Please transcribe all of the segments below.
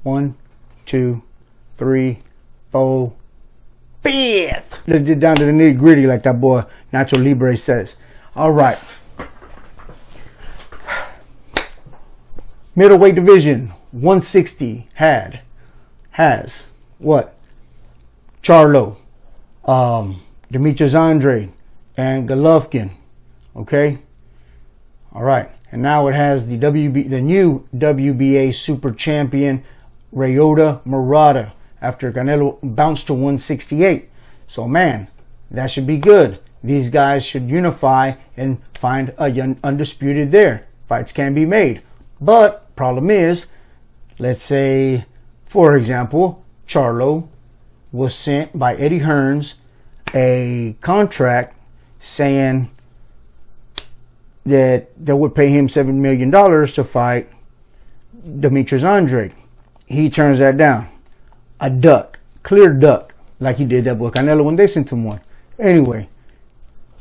1, 2, 3, 4, 5th. Let's get down to the nitty gritty, like that boy Nacho Libre says. All right. Middleweight division, 160 has what? Charlo, Demetrius Andrade, and Golovkin. Okay. All right. And now it has the new WBA super champion, Ryota Murata, after Canelo bounced to 168. So, man, that should be good. These guys should unify and find a undisputed there. Fights can be made. But, problem is, let's say, for example, Charlo was sent by Eddie Hearns a contract saying that they would pay him $7 million to fight Demetrius Andrade. He turns that down. A duck. Clear duck. Like he did that boy Canelo when they sent him one. Anyway.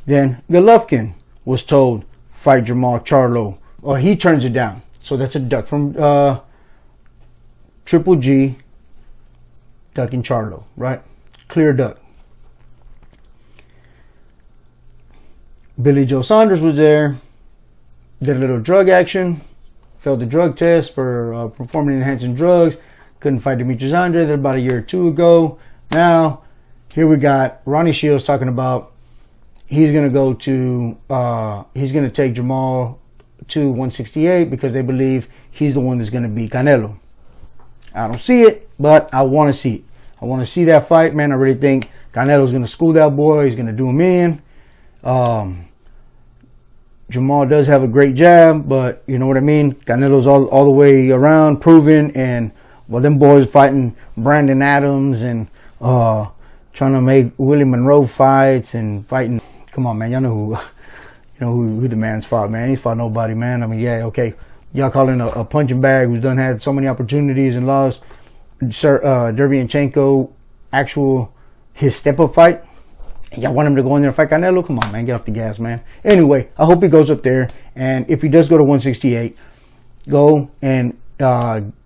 Then Golovkin was told, fight Jermall Charlo. Or he turns it down. So that's a duck from Triple G. Ducking Charlo. Right? Clear duck. Billy Joe Saunders was there. Did a little drug action. Failed the drug test for performing enhancing drugs. Couldn't fight Demetrius Andrade about a year or two ago. Now, here we got Ronnie Shields talking about he's going to go to, he's going to take Jermall to 168 because they believe he's the one that's going to beat Canelo. I don't see it, but I want to see it. I want to see that fight, man. I really think Canelo's going to school that boy. He's going to do him in. Jermall does have a great jab, but you know what I mean? Canelo's all the way around, proven, and well, them boys fighting Brandon Adams and trying to make Willie Monroe fights and fighting. Come on, man, y'all know who the man's fought, man. He's fought nobody, man. I mean, yeah, okay, y'all calling a punching bag who's done had so many opportunities and lost. Derevyanchenko, his step up fight. Y'all want him to go in there and fight Canelo? Come on, man. Get off the gas, man. Anyway, I hope he goes up there. And if he does go to 168, go and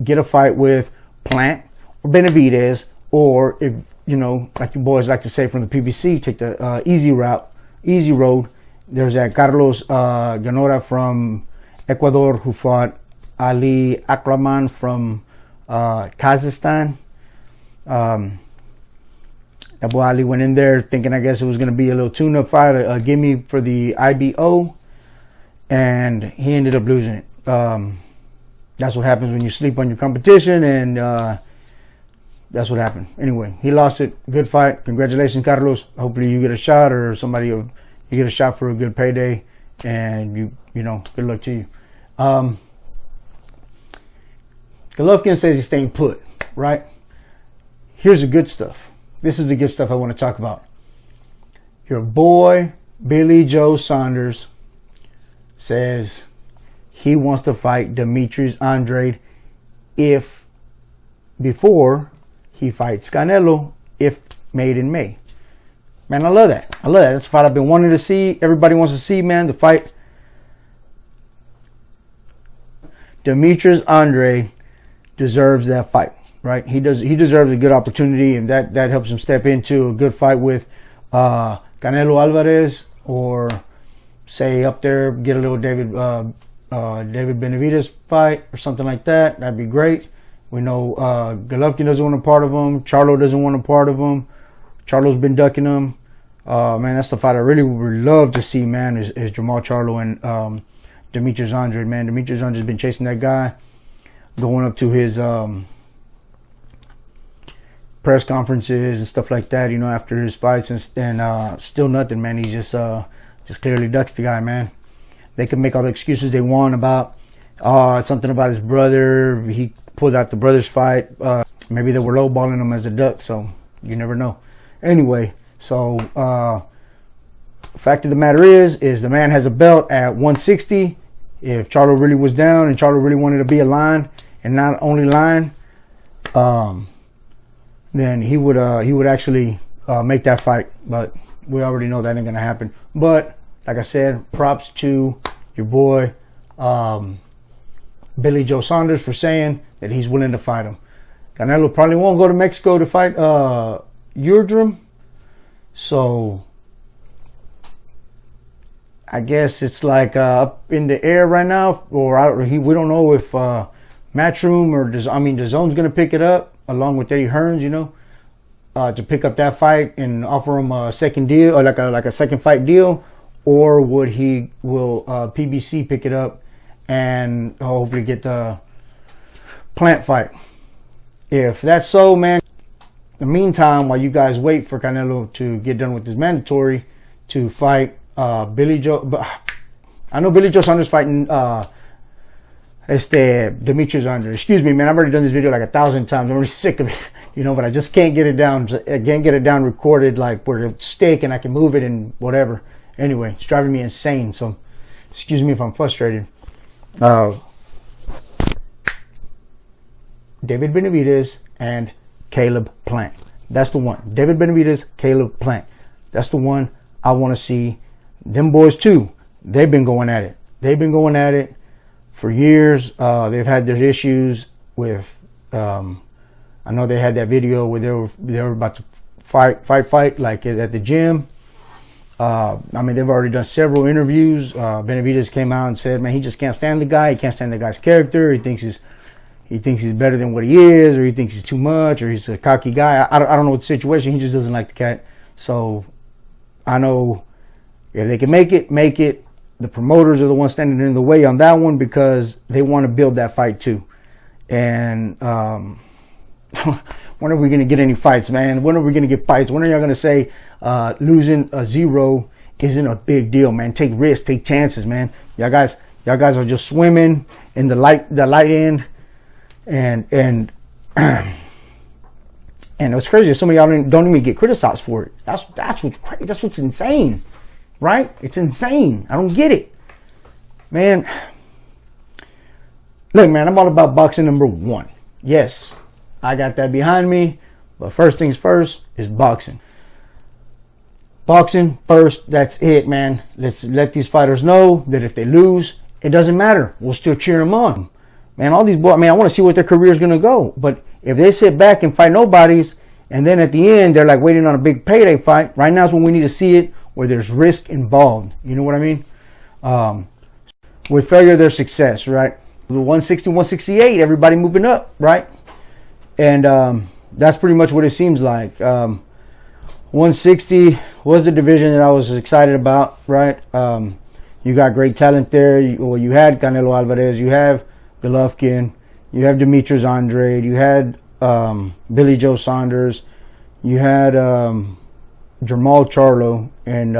get a fight with Plant or Benavidez. Or, if you know, like you boys like to say from the PBC, take the easy road. There's that Carlos Ganora from Ecuador who fought Ali Akraman from Kazakhstan. That boy Ali went in there thinking, I guess it was going to be a little tune-up fight, a gimme for the IBO, and he ended up losing it. That's what happens when you sleep on your competition, and that's what happened. Anyway, he lost it. Good fight. Congratulations, Carlos. Hopefully you get a shot, or you get a shot for a good payday, and you know, good luck to you. Golovkin says he's staying put, right? Here's the good stuff. This is the good stuff I want to talk about. Your boy, Billy Joe Saunders, says he wants to fight Demetrius Andrade before he fights Canelo, if made in May. Man, I love that. I love that. That's a fight I've been wanting to see. Everybody wants to see, man, the fight. Demetrius Andrade deserves that fight. Right, he deserves a good opportunity, and that helps him step into a good fight with Canelo Alvarez, or say up there get a little David Benavidez fight or something like that. That'd be great. We know Golovkin doesn't want a part of him. Charlo doesn't want a part of him. Charlo's been ducking him. Man, that's the fight I really would love to see, man. Is Jermall Charlo and Demetrius Andrade, man. Demetrius Andrade's been chasing that guy, going up to his press conferences and stuff like that, you know, after his fights, and still nothing, man. He just clearly ducks the guy, man. They can make all the excuses they want about something about his brother. He pulled out the brother's fight. Maybe they were lowballing him as a duck, so you never know. Anyway, so fact of the matter is the man has a belt at 160. If Charlo really was down and Charlo really wanted to be a line and not only line, then he would actually make that fight. But we already know that ain't gonna happen. But like I said, props to your boy Billy Joe Saunders for saying that he's willing to fight him. Canelo probably won't go to Mexico to fight Urdrum. So I guess it's like up in the air right now, or we don't know if Matchroom or DAZN's going to pick it up along with Eddie Hearns, you know, to pick up that fight and offer him a second deal, or like a second fight deal, or will PBC pick it up and hopefully get the Plant fight? If that's so, man, in the meantime, while you guys wait for Canelo to get done with his mandatory to fight Billy Joe, but I know Billy Joe Saunders fighting Demetrius Andrade. Excuse me, man, I've already done this video like 1,000 times. I'm already sick of it, you know, but I just can't get it down. I can't get it down recorded like where it's stick and I can move it and whatever. Anyway, it's driving me insane. So excuse me if I'm frustrated. David Benavidez and Caleb Plant. That's the one. David Benavidez, Caleb Plant. That's the one I want to see. Them boys too. They've been going at it. They've been going at it for years. They've had their issues with. I know they had that video where they were about to fight like at the gym. I mean, they've already done several interviews. Benavidez came out and said, "Man, he just can't stand the guy. He can't stand the guy's character. He thinks he's better than what he is, or he thinks he's too much, or he's a cocky guy." I don't know what the situation. He just doesn't like the cat. So I know if they can make it. The promoters are the ones standing in the way on that one because they want to build that fight too. And when are we going to get any fights, man? When are we going to get fights? When are y'all going to say losing a 0 isn't a big deal, man? Take risks, take chances, man. Y'all guys are just swimming in the light end. And what's crazy is some of y'all don't even get criticized for it. That's what's crazy. That's what's insane, right? It's insane. I don't get it, man. Look, man, I'm all about boxing #1. Yes, I got that behind me. But first things first is boxing. Boxing first. That's it, man. Let's let these fighters know that if they lose, it doesn't matter. We'll still cheer them on. Man, all these boys, I want to see what their career is going to go. But if they sit back and fight nobodies, and then at the end, they're like waiting on a big payday fight, right now is when we need to see it, where there's risk involved. You know what I mean? With failure, there's success, right? The 160, 168, everybody moving up, right? And that's pretty much what it seems like. 160 was the division that I was excited about, right? You got great talent there. You had Canelo Alvarez. You have Golovkin, you have Demetrius Andrade, you had Billy Joe Saunders, you had Jermall Charlo, and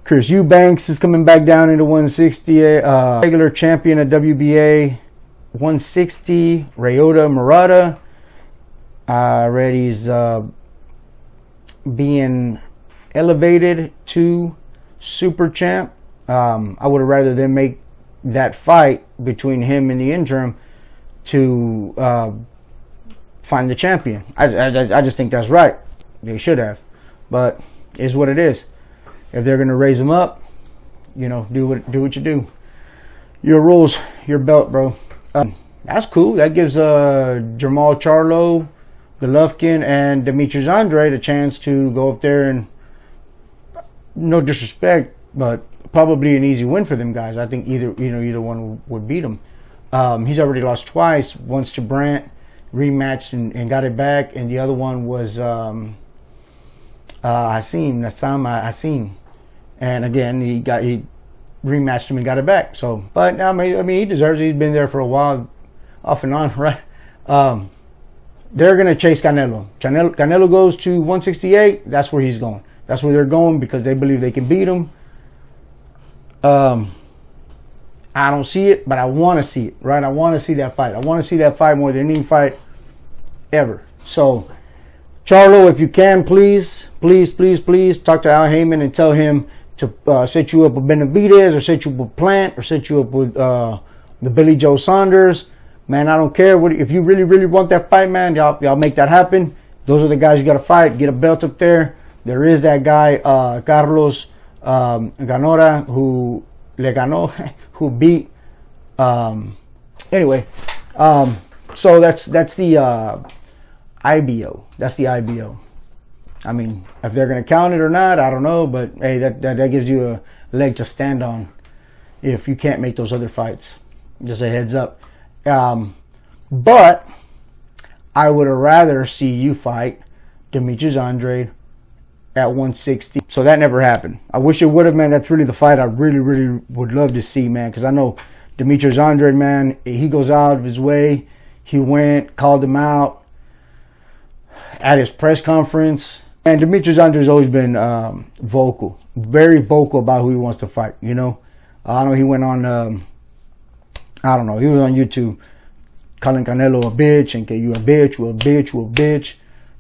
Chris Eubanks is coming back down into 160. Regular champion at WBA 160, Ryota Murata. Already is being elevated to super champ. I would have rather them make that fight between him and the interim to find the champion. I just think that's right. They should have, but it's what it is. If they're gonna raise him up, you know, do what you do. Your rules, your belt, bro. That's cool. That gives Jermall Charlo, Golovkin, and Demetrius Andrade a chance to go up there and, no disrespect, but probably an easy win for them guys. I think either one would beat him. He's already lost twice. Once to Brandt, rematched and got it back, and the other one was Hassim. And again, he rematched him and got it back. So, but I mean, he deserves it. He's been there for a while, off and on, right? They're gonna chase Canelo. Canelo goes to 168. That's where he's going. That's where they're going because they believe they can beat him. I don't see it, but I want to see it, right? I want to see that fight. I want to see that fight more than any fight ever. So, Charlo, if you can, please talk to Al Heyman and tell him to set you up with Benavidez, or set you up with Plant, or set you up with the Billy Joe Saunders. Man, I don't care. If you really want that fight, man, y'all make that happen. Those are the guys you got to fight. Get a belt up there. There is that guy, Carlos Ganora, who beat. Anyway, So that's the IBO. That's the IBO. I mean, if they're going to count it or not, I don't know. But hey, that gives you a leg to stand on if you can't make those other fights. Just a heads up. But I would rather see you fight Demetrius Andrade at 160. So that never happened. I wish it would have, man. That's really the fight I really, really would love to see, man. Because I know Demetrius Andrade, man, he goes out of his way. He went, called him out at his press conference. And Demetrius Andrade's always been vocal, very vocal about who he wants to fight, you know. I know he went on, I don't know, he was on YouTube calling Canelo a bitch and you a bitch, you a bitch, you a bitch,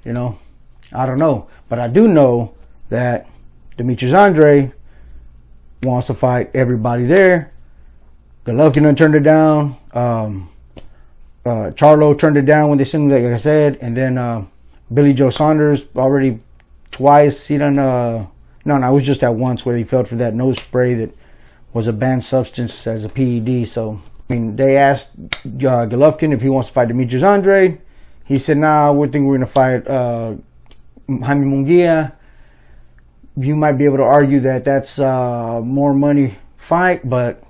you know. I don't know. But I do know that Demetrius Andrade wants to fight everybody there. Golovkin turned it down. Charlo turned it down when they sent him, like I said. And then Billy Joe Saunders already twice. He done, no, it was just that once where he fell for that nose spray that was a banned substance as a PED. So, I mean, they asked Golovkin if he wants to fight Demetrius Andrade. He said, nah, we think we're going to fight Jaime Munguia. You might be able to argue that that's more money fight, but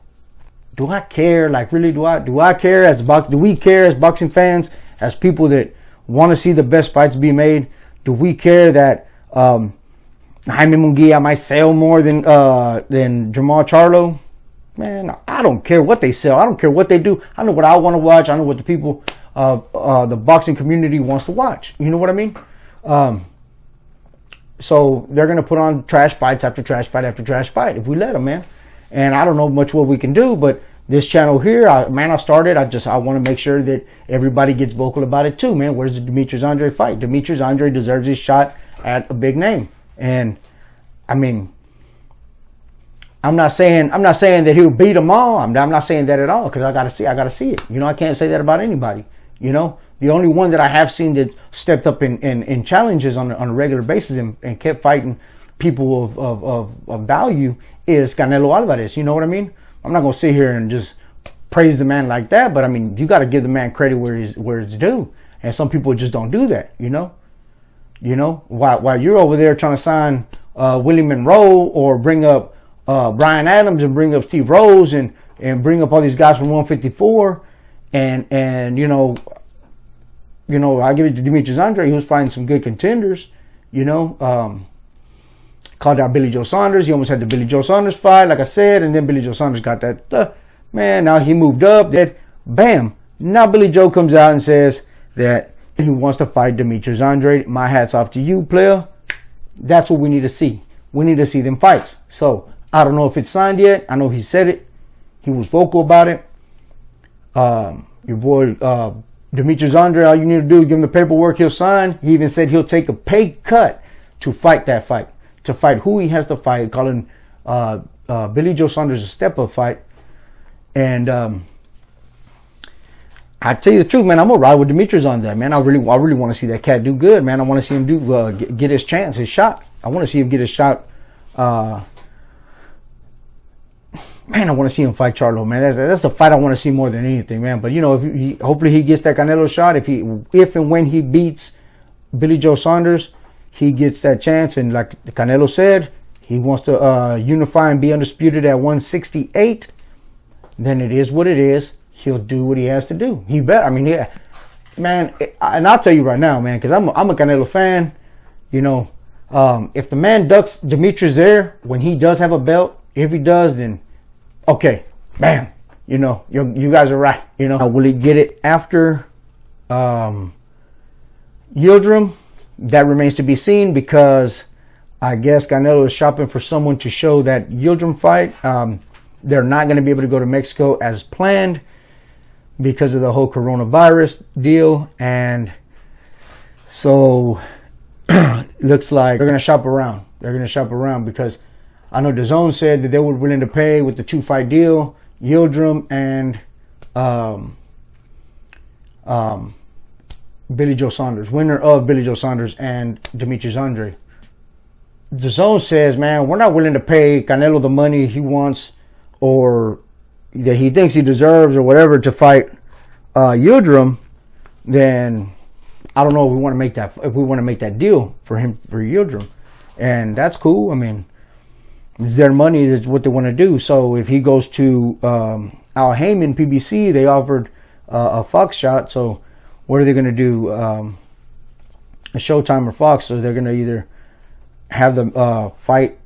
do I care? Like, really, do I care do we care as boxing fans, as people that want to see the best fights be made? Do we care that Jaime Munguia might sell more than Jermall Charlo? Man, I don't care what they sell. I don't care what they do. I know what I want to watch. I know what the people the boxing community wants to watch. You know what I mean? So they're going to put on trash fights after trash fight after trash fight if we let them, man. And I don't know much what we can do, but this channel here, I started. I want to make sure that everybody gets vocal about it too, man. Where's the Demetrius Andrade fight? Demetrius Andrade deserves his shot at a big name. And I mean, I'm not saying that he'll beat them all. I'm not saying that at all, because I gotta see it. You know, I can't say that about anybody. You know, the only one that I have seen that stepped up in challenges on a regular basis and kept fighting people of value is Canelo Alvarez. You know what I mean? I'm not gonna sit here and just praise the man like that, but I mean, you got to give the man credit where it's due. And some people just don't do that. You know, while you're over there trying to sign Willie Monroe or bring up Brian Adams and bring up Steve Rose and bring up all these guys from 154, and you know, I give it to Demetrius Andrade. He was fighting some good contenders. You know, called out Billy Joe Saunders. He almost had the Billy Joe Saunders fight, like I said, and then Billy Joe Saunders got that. Man, now he moved up. That bam. Now Billy Joe comes out and says that he wants to fight Demetrius Andrade. My hat's off to you, player. That's what we need to see. We need to see them fights. So I don't know if it's signed yet. I know he said it. He was vocal about it. Your boy Demetrius Andrade, all you need to do is give him the paperwork, he'll sign. He even said he'll take a pay cut to fight that fight, to fight who he has to fight, calling Billy Joe Saunders a step-up fight. And I tell you the truth, man, I'm gonna ride with Demetrius on that, man. I really want to see that cat do good, man. I want to see him get his chance, his shot. I want to see him get his shot. Man, I want to see him fight Charlo, man. That's a fight I want to see more than anything, man. But you know, hopefully he gets that Canelo shot. If and when he beats Billy Joe Saunders, he gets that chance. And like Canelo said, he wants to unify and be undisputed at 168. Then it is what it is. He'll do what he has to do. He bet. I mean, yeah, man. And I'll tell you right now, man, because I'm a Canelo fan. You know, if the man ducks Demetrius there when he does have a belt, if he does, then okay, bam. You know, you guys are right. You know, will he get it after Yildirim? That remains to be seen, because I guess Canelo is shopping for someone to show that Yildirim fight. They're not going to be able to go to Mexico as planned because of the whole coronavirus deal. And so looks like they're going to shop around. They're going to shop around, because I know DAZN said that they were willing to pay with the 2-fight deal, Yildirim and Billy Joe Saunders, winner of Billy Joe Saunders and Demetrius Andrade. DAZN says, man, we're not willing to pay Canelo the money he wants or that he thinks he deserves or whatever to fight Yildirim, then I don't know if we want to make that deal for him, for Yildirim, and that's cool. I mean, it's their money. It's what they want to do. So if he goes to Al Heyman PBC, they offered a Fox shot. So what are they going to do? A Showtime or Fox? So they're going to either have them fight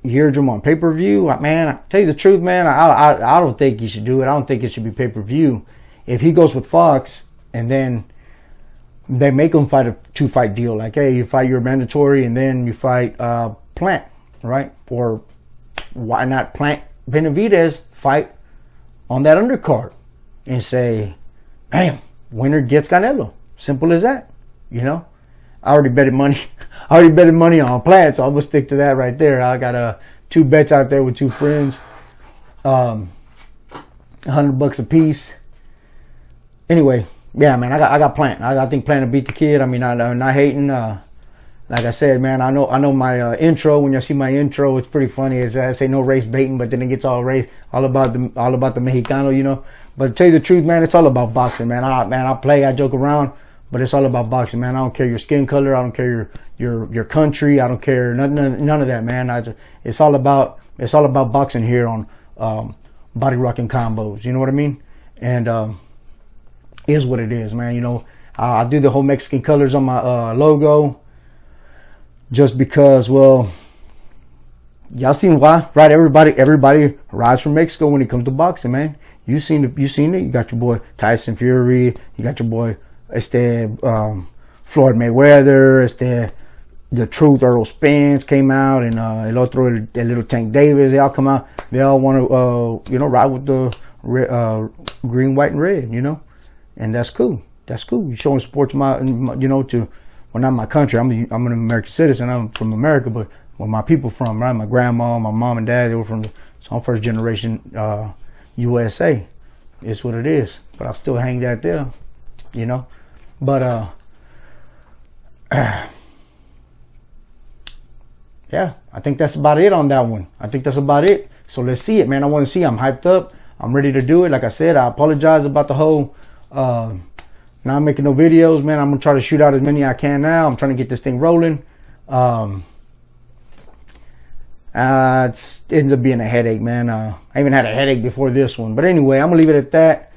Yildirim on pay-per-view. Man, I tell you the truth, man, I don't think he should do it. I don't think it should be pay-per-view. If he goes with Fox and then they make him fight a 2-fight deal, like, hey, you fight your mandatory and then you fight Plant, right? Or why not Plant Benavidez fight on that undercard and say, bam, winner gets Canelo. Simple as that, you know? I already betted money. I already betted money on Plant, so I'm gonna stick to that right there. I got 2 bets out there with 2 friends, $100 a piece. Anyway, yeah, man, I got Plant. I think Plant will beat the kid. I mean, I'm not hating. Like I said, man, I know my intro. When you see my intro, it's pretty funny. I say no race baiting, but then it gets all about the Mexicano, you know. But to tell you the truth, man, it's all about boxing, man. I play, I joke around, but it's all about boxing, man. I don't care your skin color. I don't care your country. I don't care none of that, man. It's all about boxing here on Body Rocking Combos. You know what I mean? And is what it is, man. You know, I do the whole Mexican colors on my logo just because, well, y'all seen why, right? Everybody rides from Mexico when it comes to boxing, man. You seen it. You got your boy Tyson Fury. You got your boy Floyd Mayweather. The Truth, Earl Spence came out, and el little Tank Davis. They all come out. They all want to ride with the green, white, and red. You know. And that's cool. That's cool. You're showing support to not my country. I'm an American citizen. I'm from America, but where my people from, right? My grandma, my mom and dad, they were from I'm first generation USA. It's what it is. But I still hang that there, you know. But yeah, I think that's about it on that one. I think that's about it. So let's see it, man. I want to see. I'm hyped up. I'm ready to do it. Like I said, I apologize about the whole not making no videos, man. I'm gonna try to shoot out as many I can now. I'm trying to get this thing rolling. It ends up being a headache, man. I even had a headache before this one. But anyway, I'm gonna leave it at that.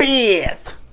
fifth.